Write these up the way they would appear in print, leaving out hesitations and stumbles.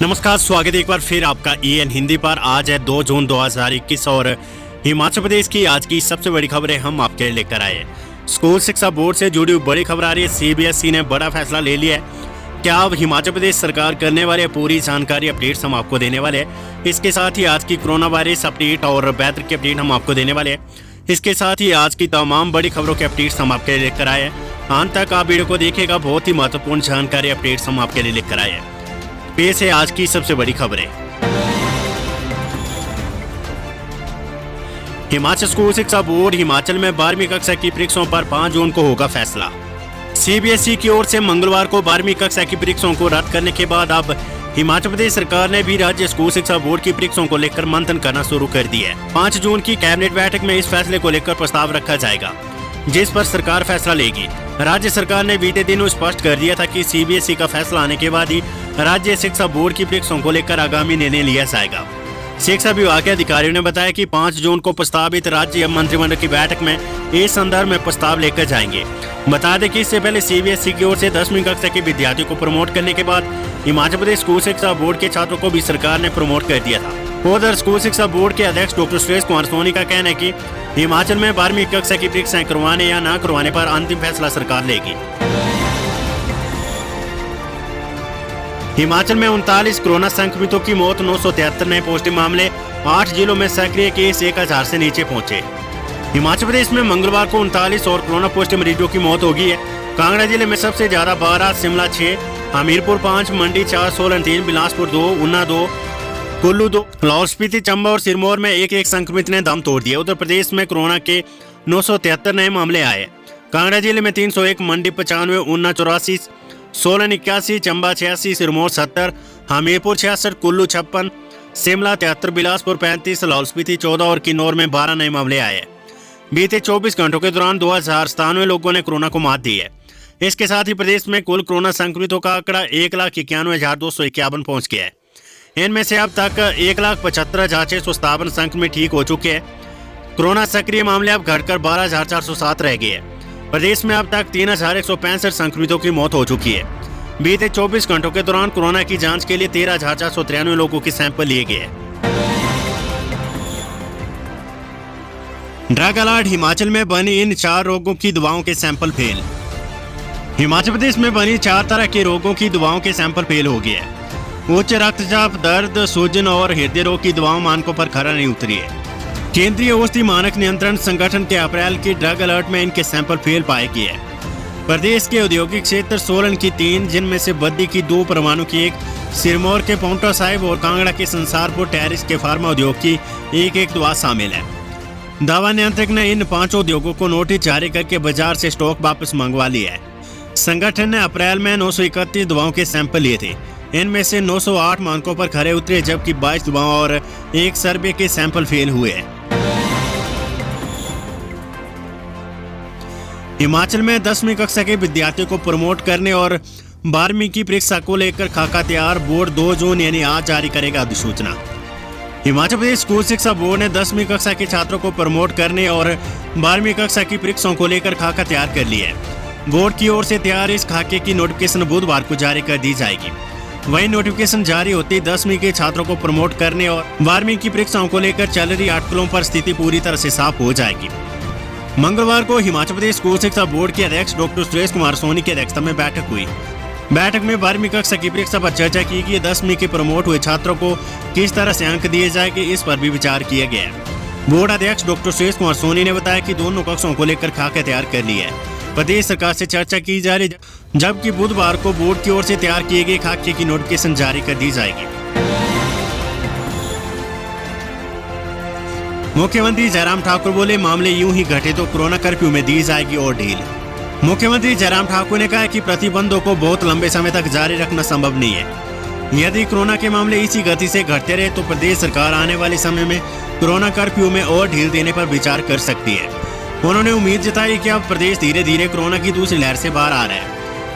नमस्कार, स्वागत है एक बार फिर आपका EN हिंदी पर। आज है 2 जून 2021 और हिमाचल प्रदेश की आज की सबसे बड़ी खबरें हम आपके लिए लेकर आए हैं। स्कूल शिक्षा बोर्ड से जुड़ी बड़ी खबर आ रही है। CBSE ने बड़ा फैसला ले लिया है। क्या अब हिमाचल प्रदेश सरकार करने वाले पूरी जानकारी अपडेट्स हम आपको देने वाले हैं। इसके साथ ही आज की कोरोना वायरस अपडेट और वेदर की अपडेट हम आपको देने वाले हैं। इसके साथ ही आज की तमाम बड़ी खबरों के अपडेट्स हम आपके लिए लेकर आए हैं। अंत तक आप वीडियो को देखिएगा, बहुत ही महत्वपूर्ण जानकारी अपडेट्स हम आपके लिए लेकर आए हैं। पेश है आज की सबसे बड़ी खबरें। हिमाचल स्कूल शिक्षा बोर्ड हिमाचल में 12वीं कक्षा की परीक्षाओं पर 5 जून को होगा फैसला। CBSE की ओर से मंगलवार को 12वीं कक्षा की परीक्षाओं को रद्द करने के बाद अब हिमाचल प्रदेश सरकार ने भी राज्य स्कूल शिक्षा बोर्ड की परीक्षाओं को लेकर मंथन करना शुरू कर दिया है। 5 जून की कैबिनेट बैठक में इस फैसले को लेकर प्रस्ताव रखा जाएगा, जिस पर सरकार फैसला लेगी। राज्य सरकार ने बीते दिनों स्पष्ट कर दिया था कि CBSE का फैसला आने के बाद ही राज्य शिक्षा बोर्ड की परीक्षाओं को लेकर आगामी निर्णय लिया जाएगा। शिक्षा विभाग के अधिकारियों ने बताया कि 5 जून को प्रस्तावित राज्य मंत्रिमंडल की बैठक में इस संदर्भ में प्रस्ताव लेकर जाएंगे। बता दें कि इससे पहले CBSE की ओर से 10वीं कक्षा के विद्यार्थियों को प्रमोट करने के बाद हिमाचल प्रदेश स्कूल शिक्षा बोर्ड के छात्रों को भी सरकार ने प्रमोट कर दिया था। उधर स्कूल शिक्षा बोर्ड के अध्यक्ष डॉक्टर सुरेश कुमार सोनी का कहना है कि हिमाचल में 12वीं कक्षा की परीक्षाएं करवाने या न करवाने पर अंतिम फैसला सरकार लेगी। हिमाचल में 39 कोरोना संक्रमितों की मौत, 973 नए पॉजिटिव मामले, 8 जिलों में सक्रिय केस 1000 से नीचे पहुंचे। हिमाचल प्रदेश में मंगलवार को 39 और कोरोना पॉजिटिव मरीजों की मौत हो गई है। कांगड़ा जिले में सबसे ज्यादा 12, शिमला 6, हमीरपुर 5, मंडी 4, सोलन 3, बिलासपुर 2, ऊना 2, कुल्लू 2, लाहौल स्पीति, चंबा और सिरमौर में एक संक्रमित ने दम तोड़ दिया। उत्तर प्रदेश में कोरोना के 973 नए मामले आए। कांगड़ा जिले में 301, मंडी 95, ऊना 84, सोलन 81, चंबा 86, सिरमौर 70, हमीरपुर 66, कुल्लू 56, शिमला 73, बिलासपुर 35, लाहौल स्पीति 14 और किन्नौर में 12 नए मामले आए। बीते 24 घंटों के दौरान 2097 लोगों ने कोरोना को मात दी है। इसके साथ ही प्रदेश में कुल कोरोना संक्रमितों का आंकड़ा 1,91,251 पहुंच गया है। इनमें से अब तक 1,75,657 संक्रमित ठीक हो चुके हैं। कोरोना सक्रिय मामले अब घटकर 12,407 रह गए हैं। प्रदेश में अब तक 3,165 संक्रमितों की मौत हो चुकी है। बीते 24 घंटों के दौरान कोरोना की जांच के लिए 13,493 लोगों के सैंपल लिए गए। ड्रग अलर्ट, हिमाचल में बनी इन 4 रोगों की दवाओं के सैंपल फेल। हिमाचल प्रदेश में बनी 4 तरह के रोगों की दवाओं के सैंपल फेल हो गए हैं। उच्च रक्तचाप, दर्द, सूजन और हृदय रोग की दवाओं मानकों पर खरा नहीं उतरी है। केंद्रीय औषधि मानक नियंत्रण संगठन के अप्रैल की ड्रग अलर्ट में इनके सैंपल फेल पाए गए हैं। प्रदेश के औद्योगिक क्षेत्र सोलन की 3, जिनमें से बद्दी की 2, परमाणु की 1, सिरमौर के पांवटा साहिब और कांगड़ा के संसारपुर टेरिस के फार्मा उद्योग की एक दवा शामिल है। दवा नियंत्रक ने इन 5 उद्योगों को नोटिस जारी करके बाजार से स्टॉक वापस मंगवा लिया है। संगठन ने अप्रैल में 931 दवाओं के सैंपल लिए थे। इनमें से 908 मानकों पर खरे उतरे, जबकि 22 दवाओं और 1 सर्वे के सैंपल फेल हुए। हिमाचल में 10वीं कक्षा के विद्यार्थियों को प्रमोट करने और 12वीं की परीक्षा को लेकर खाका तैयार। बोर्ड 2 जून यानी आज जारी करेगा अधिसूचना। हिमाचल प्रदेश स्कूल शिक्षा बोर्ड ने 10वीं कक्षा के छात्रों को प्रमोट करने और 12वीं कक्षा की परीक्षाओं को लेकर खाका तैयार कर लिया है। बोर्ड की ओर से तैयार इस खाके की नोटिफिकेशन बुधवार को जारी कर दी जाएगी। वही नोटिफिकेशन जारी होते ही 10वीं के छात्रों को प्रमोट करने और 12वीं की परीक्षाओं को लेकर चल रही अटकलों पर स्थिति पूरी तरह से साफ हो जाएगी। मंगलवार को हिमाचल प्रदेश स्कूल शिक्षा बोर्ड के अध्यक्ष डॉक्टर सुरेश कुमार सोनी की अध्यक्षता में बैठक हुई। बैठक में 12वीं कक्षा की परीक्षा पर चर्चा की गई। 10वीं के प्रमोट हुए छात्रों को किस तरह से अंक दिए जाएंगे, इस पर भी विचार किया गया। बोर्ड अध्यक्ष डॉक्टर सुरेश कुमार सोनी ने बताया कि दोनों कक्षाओं को लेकर खाका तैयार कर लिया है। प्रदेश सरकार से चर्चा की जा रही, जबकि बुधवार को बोर्ड की ओर से तैयार किए गए खाके की नोटिफिकेशन जारी कर दी जाएगी। मुख्यमंत्री जयराम ठाकुर बोले, मामले यूं ही घटे तो कोरोना कर्फ्यू में दी जाएगी और ढील। मुख्यमंत्री जयराम ठाकुर ने कहा कि प्रतिबंधों को बहुत लंबे समय तक जारी रखना संभव नहीं है। यदि कोरोना के मामले इसी गति से घटते रहे तो प्रदेश सरकार आने वाले समय में कोरोना कर्फ्यू में और ढील देने पर विचार कर सकती है। उन्होंने उम्मीद जताई कि अब प्रदेश धीरे धीरे कोरोना की दूसरी लहर से बाहर आ रहा है,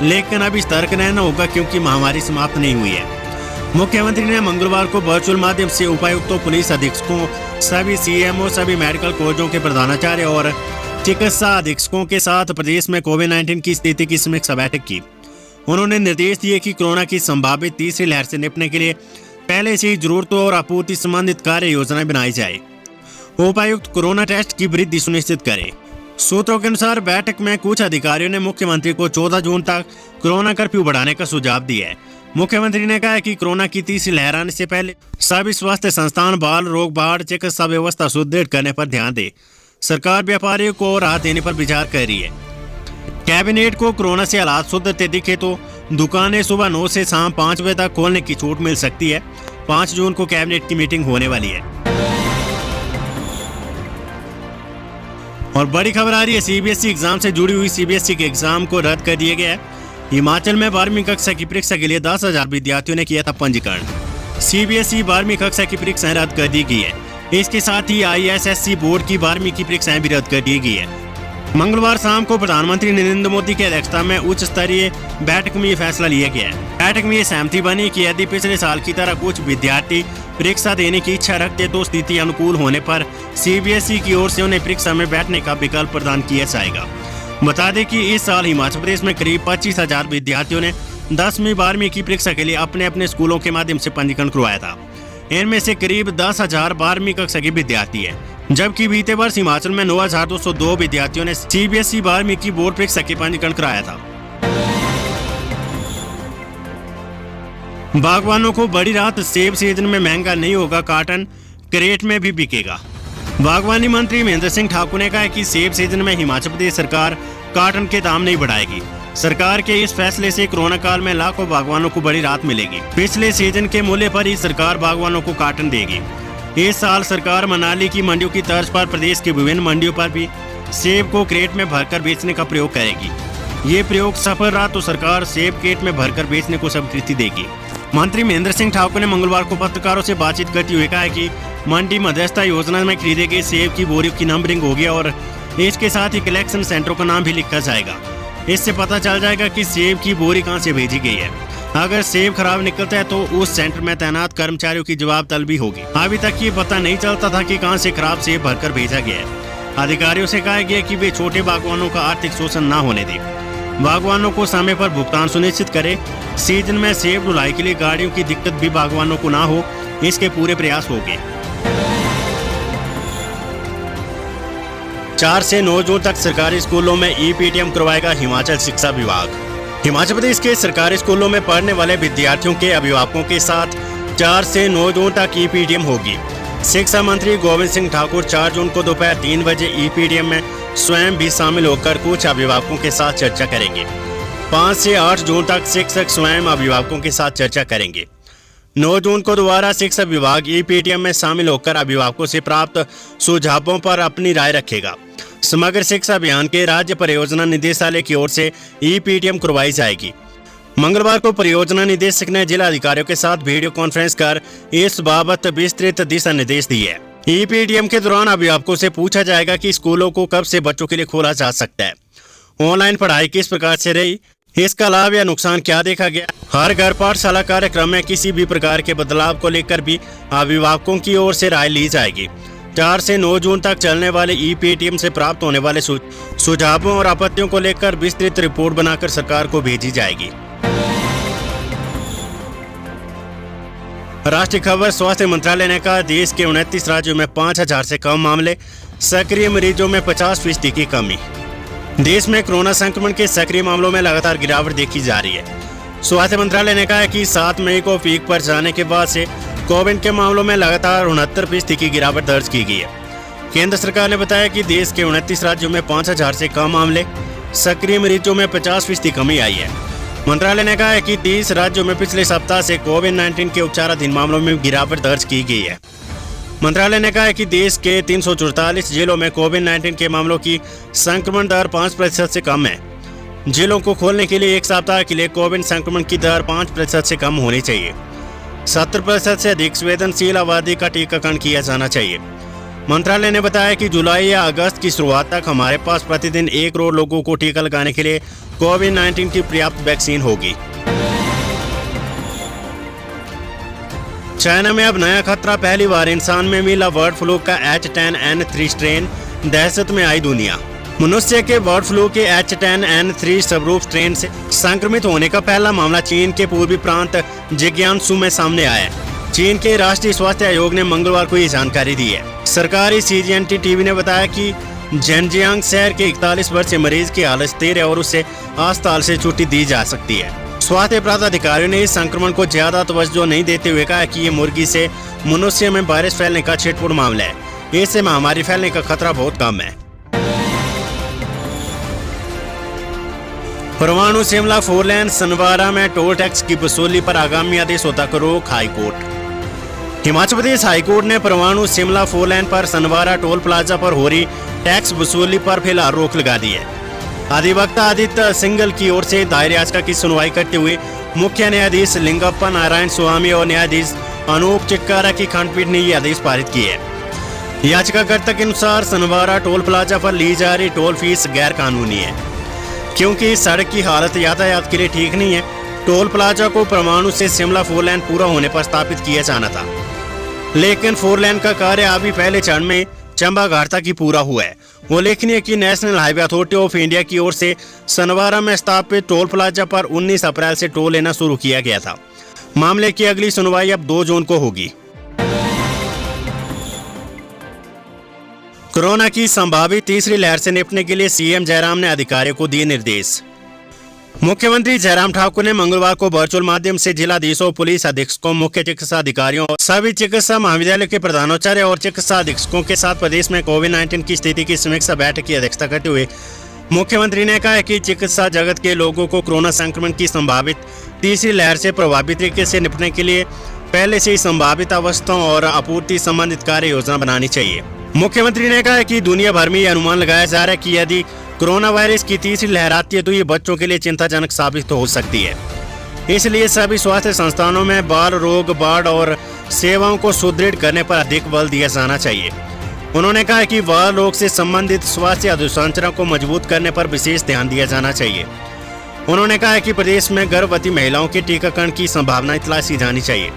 लेकिन अब सतर्क रहना होगा क्योंकि महामारी समाप्त नहीं हुई है। मुख्यमंत्री ने मंगलवार को वर्चुअल माध्यम से उपायुक्तों, पुलिस अधीक्षकों, सभी CMO, सभी मेडिकल कॉलेजों के प्रधानाचार्य और चिकित्सा अधीक्षकों के साथ प्रदेश में कोविड-19 की स्थिति की समीक्षा बैठक की। उन्होंने निर्देश दिए कि कोरोना की संभावित तीसरी लहर से निपटने के लिए पहले से ही जरूरतों और आपूर्ति संबंधित कार्य योजना बनाई जाए। उपायुक्त कोरोना टेस्ट की वृद्धि सुनिश्चित करे। सूत्रों के अनुसार बैठक में कुछ अधिकारियों ने मुख्यमंत्री को 14 जून तक कोरोना कर्फ्यू बढ़ाने का सुझाव दिया है। मुख्यमंत्री ने कहा कि कोरोना की तीसरी लहर आने से पहले सभी स्वास्थ्य संस्थान बाल रोग बाढ़ चिकित्सा व्यवस्था सुदृढ़ करने पर ध्यान दे। सरकार व्यापारियों को राहत देने पर विचार कर रही है। कैबिनेट को कोरोना से हालात सुधरते दिखे तो दुकानें सुबह 9 से शाम 5 बजे तक खोलने की छूट मिल सकती है। 5 जून को कैबिनेट की मीटिंग होने वाली है। और बड़ी खबर आ रही है, सीबीएसई एग्जाम से जुड़ी हुई सीबीएसई के एग्जाम को रद्द कर दिया गया है। हिमाचल में 12वीं कक्षा की परीक्षा के लिए 10,000 विद्यार्थियों ने किया था पंजीकरण। सीबीएसई 12वीं कक्षा की परीक्षाएं रद्द कर दी गई है। इसके साथ ही आईएसएसई बोर्ड की 12वीं की परीक्षाएं भी रद्द कर दी गई है। मंगलवार शाम को प्रधानमंत्री नरेंद्र मोदी की अध्यक्षता में उच्च स्तरीय बैठक में ये फैसला लिया गया है। बैठक में ये सहमति बनी कि यदि पिछले साल की तरह कुछ विद्यार्थी परीक्षा देने की इच्छा रखते तो स्थिति अनुकूल होने पर सीबीएसई की ओर से उन्हें परीक्षा में बैठने का विकल्प प्रदान किया जाएगा। बता दें कि इस साल हिमाचल प्रदेश में करीब 25,000 विद्यार्थियों ने 10वीं 12वीं की परीक्षा के लिए अपने अपने स्कूलों के माध्यम से पंजीकरण करवाया था। इनमें से करीब 10,000 12वीं कक्षा के विद्यार्थी है, जबकि बीते वर्ष हिमाचल में 9,202 विद्यार्थियों ने सीबीएसई 12वीं की बोर्ड परीक्षा की पंजीकरण कराया था। बागवानों को बड़ी राहत, सेब सीजन में महंगा नहीं होगा कार्टन, क्रेट में भी बिकेगा। बागवानी मंत्री महेंद्र सिंह ठाकुर ने कहा कि सेब सीजन में हिमाचल प्रदेश सरकार कार्टन के दाम नहीं बढ़ाएगी। सरकार के इस फैसले से कोरोना काल में लाखों बागवानों को बड़ी राहत मिलेगी। पिछले सीजन के मूल्य पर ही सरकार बागवानों को कार्टन देगी। इस साल सरकार मनाली की मंडियों की तर्ज पर प्रदेश की विभिन्न मंडियों पर भी सेब को क्रेट में भरकर बेचने का प्रयोग करेगी। ये प्रयोग सफल रहा तो सरकार सेब क्रेट में भरकर बेचने को स्वीकृति देगी। मंत्री महेंद्र सिंह ठाकुर ने मंगलवार को पत्रकारों से बातचीत करते हुए कहा कि मंडी मध्यस्थता योजना में खरीदे गए सेब की बोरियों की नंबरिंग होगी और इसके साथ ही कलेक्शन सेंटरों का नाम भी लिखा जाएगा। इससे पता चल जाएगा कि सेब की बोरी कहां से भेजी गई है। अगर सेब खराब निकलता है तो उस सेंटर में तैनात कर्मचारियों की जवाब तलबी होगी। अभी तक ये पता नहीं चलता था कि कहां से खराब सेब भरकर भेजा गया है। अधिकारियों से कहा गया कि वे छोटे बागवानों का आर्थिक शोषण न होने दें, बागवानों को समय पर भुगतान सुनिश्चित करें। सीजन में सेब ढुलाई के लिए गाड़ियों की दिक्कत भी बागवानों को ना हो, इसके पूरे प्रयास होंगे। 4 से 9 जून तक सरकारी स्कूलों में ईपीटीएम करवाएगा हिमाचल शिक्षा विभाग। हिमाचल प्रदेश के सरकारी स्कूलों में पढ़ने वाले विद्यार्थियों के अभिभावकों के साथ 4 से 9 जून तक ईपीटीएम होगी। शिक्षा मंत्री गोविंद सिंह ठाकुर 4 जून को दोपहर 3 बजे ईपीटीएम में स्वयं भी शामिल होकर कुछ अभिभावकों के साथ चर्चा करेंगे। 5 से 8 जून तक शिक्षक स्वयं अभिभावकों के साथ चर्चा करेंगे। 9 जून को दोबारा शिक्षा विभाग ईपीटीएम में शामिल होकर अभिभावकों से प्राप्त सुझावों पर अपनी राय रखेगा। समग्र शिक्षा अभियान के राज्य परियोजना निदेशालय की ओर से ईपीटीएम करवाई जाएगी। मंगलवार को परियोजना निदेशक ने जिला अधिकारियों के साथ वीडियो कॉन्फ्रेंस कर इस बाबत विस्तृत दिशा निर्देश दिए। ईपीटीएम के दौरान अभिभावकों से पूछा जाएगा कि स्कूलों को कब से बच्चों के लिए खोला जा सकता है, ऑनलाइन पढ़ाई किस प्रकार से रही, इसका लाभ या नुकसान क्या देखा गया। हर घर पाठशाला कार्यक्रम में किसी भी प्रकार के बदलाव को लेकर भी अभिभावकों की ओर से राय ली जाएगी। 4 से 9 जून तक चलने वाले ईपीटीएम से प्राप्त होने वाले सुझावों और आपत्तियों को लेकर विस्तृत रिपोर्ट बनाकर सरकार को भेजी जाएगी। राष्ट्रीय खबर, स्वास्थ्य मंत्रालय ने कहा देश के 29 राज्यों में 5,000 से कम मामले, सक्रिय मरीजों में 50% की कमी। देश में कोरोना संक्रमण के सक्रिय मामलों में लगातार गिरावट देखी जा रही है। स्वास्थ्य मंत्रालय ने कहा है कि 7 मई को पीक पर जाने के बाद से कोविड के मामलों में लगातार 69% की गिरावट दर्ज की गई है। केंद्र सरकार ने बताया कि देश के 29 राज्यों में 5,000 से कम मामले, सक्रिय मरीजों में 50% कमी आई है। मंत्रालय ने कहा है कि 30 राज्यों में पिछले सप्ताह से कोविड-19 के उपचाराधीन मामलों में गिरावट दर्ज की गई है। मंत्रालय ने कहा है कि देश के 344 जिलों में कोविड-19 के मामलों की संक्रमण दर 5% से कम है। जिलों को खोलने के लिए 1 सप्ताह के लिए कोविड संक्रमण की दर 5% से कम होनी चाहिए। 70% से अधिक संवेदनशील आबादी का टीकाकरण किया जाना चाहिए। मंत्रालय ने बताया कि जुलाई या अगस्त की शुरुआत तक हमारे पास प्रतिदिन 1 करोड़ लोगों को टीका लगाने के लिए कोविड-19 की पर्याप्त वैक्सीन होगी। चाइना में अब नया खतरा, पहली बार इंसान में मिला बर्ड फ्लू का H10N3 स्ट्रेन, दहशत में आई दुनिया। मनुष्य के बर्ड फ्लू के H10N3 सबग्रुप स्ट्रेन से संक्रमित होने का पहला मामला चीन के पूर्वी प्रांत जिग्यांसू में सामने आया है। चीन के राष्ट्रीय स्वास्थ्य आयोग ने मंगलवार को ये जानकारी दी है। सरकारी CGNT टीवी ने बताया कि झेनजियांग शहर के 41 वर्षीय मरीज की हालत स्थिर है और उसे अस्पताल से छुट्टी दी जा सकती है। स्वास्थ्य प्राधिकारियों ने इस संक्रमण को ज्यादा तवज्जो नहीं देते हुए कहा कि ये मुर्गी से मनुष्य में वायरस फैलने का छिटपुट मामला है। इससे महामारी फैलने का खतरा बहुत कम है। परवाणु शिमला 4 लेन सनवारा में टोल टैक्स की वसूली पर आगामी आदेश होता को रोक हाईकोर्ट। हिमाचल प्रदेश हाईकोर्ट ने परवाणु शिमला 4 लेन पर सनवारा टोल प्लाजा पर हो रही टैक्स वसूली पर फिलहाल रोक लगा दी है। अधिवक्ता आदित्य सिंघल की ओर से दायर याचिका की सुनवाई करते हुए मुख्य न्यायाधीश लिंगप्पा नारायण स्वामी और न्यायाधीश अनूप चिक्कारा की खंडपीठ ने ये आदेश पारित किए है। याचिकाकर्ता के अनुसार सनवारा टोल प्लाजा पर ली जा रही टोल फीस गैर कानूनी है क्योंकि इस सड़क की हालत यातायात के लिए ठीक नहीं है। टोल प्लाजा को परवाणु से शिमला 4 लेन पूरा होने पर स्थापित किया जाना था, लेकिन 4 लेन का कार्य अभी पहले चरण में चंबा घाट तक ही पूरा हुआ है। उल्लेखनीय कि national highway authority of India की ओर से सनवारा में स्थापित टोल प्लाजा पर 19 अप्रैल से टोल लेना शुरू किया गया था। मामले की अगली सुनवाई अब 2 जून को होगी। कोरोना की संभावित तीसरी लहर से निपटने के लिए सीएम जयराम ने अधिकारियों को दिए निर्देश। मुख्यमंत्री जयराम ठाकुर ने मंगलवार को वर्चुअल माध्यम से जिलाधीशों, पुलिस अधीक्षकों, मुख्य चिकित्सा अधिकारियों, सभी चिकित्सा महाविद्यालयों के प्रधानाचार्य और चिकित्सा अधीक्षकों के साथ प्रदेश में कोविड-19 की स्थिति की समीक्षा बैठक की अध्यक्षता करते हुए मुख्यमंत्री ने कहा कि चिकित्सा जगत के लोगों को कोरोना संक्रमण की संभावित तीसरी लहर से प्रभावी तरीके से निपटने के लिए पहले से ही संभावित अवस्थाओं और आपूर्ति संबंधित कार्य योजना बनानी चाहिए। मुख्यमंत्री ने कहा कि दुनिया भर में यह अनुमान लगाया जा रहा है कि यदि कोरोना वायरस की तीसरी लहर आती है तो ये बच्चों के लिए चिंताजनक साबित हो सकती है। इसलिए सभी स्वास्थ्य संस्थानों में बाल रोग वार्ड और सेवाओं को सुदृढ़ करने पर अधिक बल दिया जाना चाहिए। उन्होंने कहा कि बाल रोग से संबंधित स्वास्थ्य अधोसंरचना को मजबूत करने पर विशेष ध्यान दिया जाना चाहिए। उन्होंने कहा कि प्रदेश में गर्भवती महिलाओं के टीकाकरण की संभावनाएं तलाशी जानी चाहिए।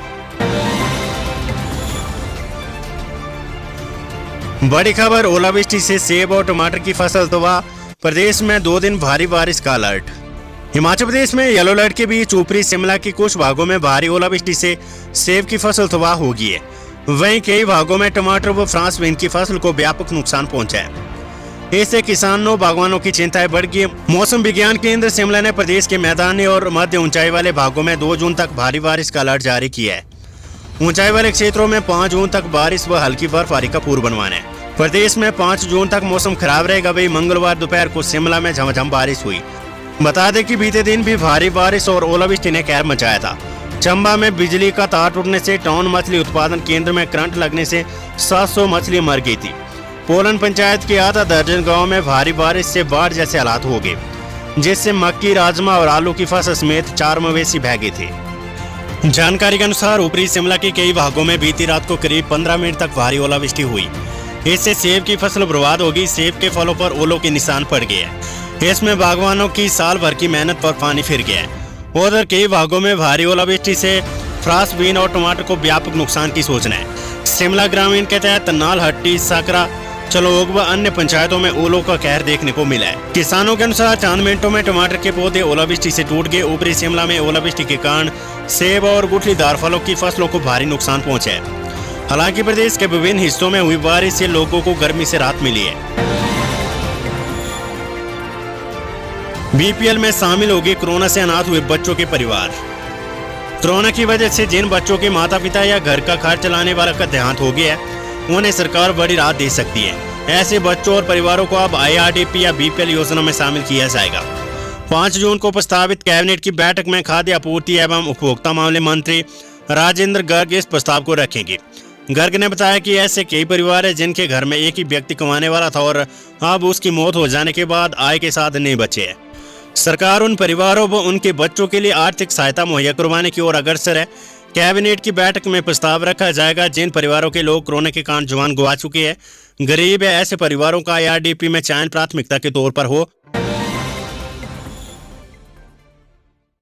बड़ी खबर, ओलावृष्टि से सेब और टमाटर की फसल तबाह, प्रदेश में 2 दिन भारी बारिश का अलर्ट। हिमाचल प्रदेश में येलो अलर्ट के बीच ऊपरी शिमला के कुछ भागों में भारी ओलावृष्टि से सेब की फसल तबाह हो गई है। वहीं कई भागों में टमाटर व फ्रांस बीन की फसल को व्यापक नुकसान पहुंचा है। इससे किसानों बागवानों की चिंताएं बढ़ गई। मौसम विज्ञान केंद्र शिमला ने प्रदेश के मैदानी और मध्य ऊंचाई वाले भागों में 2 जून तक भारी बारिश का अलर्ट जारी किया है। ऊंचाई वाले क्षेत्रों में 5 जून तक बारिश व हल्की बर्फबारी का पूर्वानुमान है। प्रदेश में 5 जून तक मौसम खराब रहेगा। वही मंगलवार दोपहर को शिमला में झमाझम बारिश हुई। बता दें कि बीते दिन भी भारी बारिश और ओलावृष्टि ने कहर मचाया था। चंबा में बिजली का तार टूटने से टाउन मछली उत्पादन केंद्र में करंट लगने से 700 मछली मर गई थी। पोलन पंचायत के आधा दर्जन गाँव में भारी बारिश से बाढ़ जैसे हालात हो गए, जिससे मक्की, राजमा और आलू की फसल समेत 4 मवेशी बह गए थे। जानकारी के अनुसार ऊपरी शिमला के कई भागों में बीती रात को करीब 15 मिनट तक भारी ओलावृष्टि हुई। इससे सेब की फसल बर्बाद हो गई। सेब के फलों पर ओलों के निशान पड़ गए हैं। इसमें बागवानों की साल भर की मेहनत पर पानी फिर गया है। उधर कई भागों में भारी ओलावृष्टि से फ्रांस बीन और टमाटर को व्यापक नुकसान की सूचना है। शिमला ग्रामीण के तहत नालहट्टी, सकरा, चलोग व अन्य पंचायतों में ओलों का कहर देखने को मिला है। किसानों के अनुसार चंद मिनटों में टमाटर के पौधे ओलावृष्टि से टूट गए। ऊपरी शिमला में ओलावृष्टि के कारण सेब और गुठलीदार फलों की फसलों को भारी नुकसान पहुंचा है। हालांकि प्रदेश के विभिन्न हिस्सों में हुई बारिश से लोगों को गर्मी से राहत मिली है। बीपीएल में शामिल होगी कोरोना से अनाथ हुए बच्चों के परिवार। कोरोना की वजह से जिन बच्चों के माता पिता या घर का खर्च चलाने वाला का देहांत हो गया है, उन्हें सरकार बड़ी राहत दे सकती है। ऐसे बच्चों और परिवारों को अब IRDP या बीपीएल योजना में शामिल किया जाएगा। 5 जून को प्रस्तावित कैबिनेट की बैठक में खाद्य आपूर्ति एवं उपभोक्ता मामले मंत्री राजेंद्र गर्ग इस प्रस्ताव को रखेंगे। गर्ग ने बताया कि ऐसे कई परिवार हैं जिनके घर में एक ही व्यक्ति कमाने वाला था और अब उसकी मौत हो जाने के बाद आय के साधन नहीं बचे हैं। सरकार उन परिवारों व उनके बच्चों के लिए आर्थिक सहायता मुहैया करवाने की ओर अग्रसर है। कैबिनेट की बैठक में प्रस्ताव रखा जाएगा जिन परिवारों के लोग कोरोना के कारण जवान गंवा चुके हैं, गरीब है, ऐसे परिवारों का IRDP में चयन प्राथमिकता के तौर पर हो।